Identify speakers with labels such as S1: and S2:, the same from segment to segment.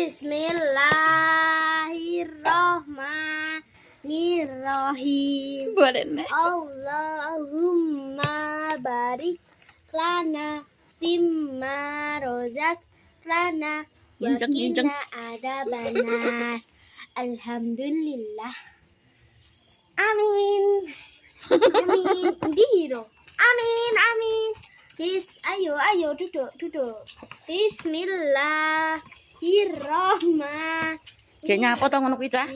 S1: Bismillahirrahmanirrahim.
S2: Boleh nek.
S1: Allahumma barik lana fimma rozak lana
S2: Injek.
S1: wakina adabannar. Alhamdulillah. Amin. Amin. Dihiro. Amin. Ayo duduk. Bismillahirrahmanirrahim.
S2: Kayaknya apa tau ngono kuwi cah?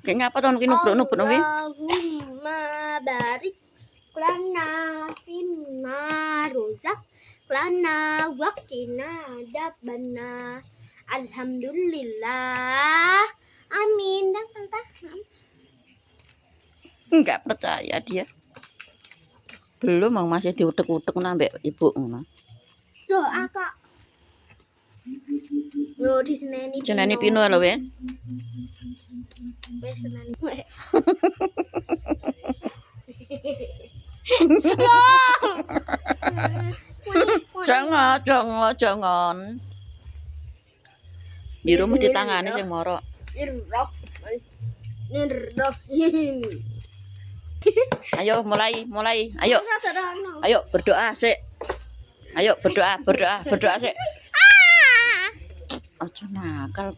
S2: Kayaknya apa tau nubruk kuwi?
S1: Allahumma barik lana fimma rozak lana wakina adabannar. Alhamdulillah. Amin. Dan
S2: Enggak percaya dia. Belum masih diutek-utek nambah ibu ngono.
S1: doa kak. Lo di seneni
S2: Jenenge pino lho we.
S1: Wes seneni.
S2: Jangan. Biru mesti tangane sing moro.
S1: Nirrahim.
S2: Ayo mulai. Ayo berdoa sik. Ayo berdoa sik. Aja nakal.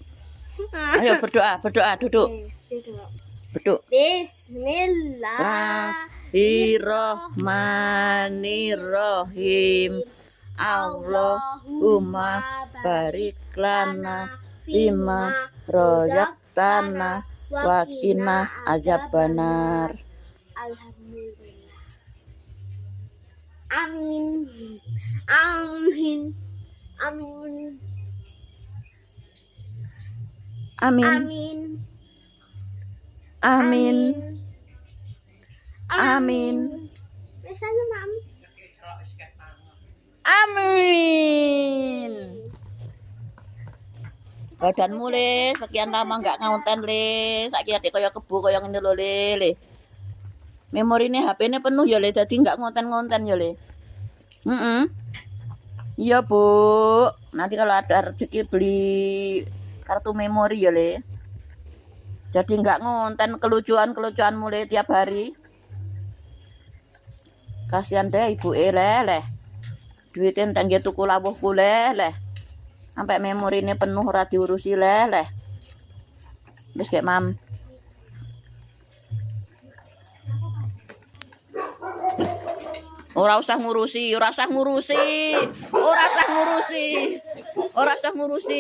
S2: Ayo berdoa duduk. Duduk. Bismillahirrahmanirrahim. Allahumma barik lana fima rozaqtana wa qina azabannar.
S1: Alhamdulillah. Amin. Wes aja, Mam.
S2: Amin. Badanmu le, sekian lama nggak ngonten le, saiki adik kaya kebu kaya ngene lho le. Memorine HP-ne penuh ya le, dadi nggak ngonten ya le. Iya Bu, nanti kalau ada rezeki beli kartu memori ya le. Jadi nggak ngonten kelucuan mulai tiap hari. Kasihan deh ibu leh. Duitin tangge tuku lawuh leh. Sampai memori ini penuh ora diurusi leh. Wis gek Mam. Ora usah ngurusi.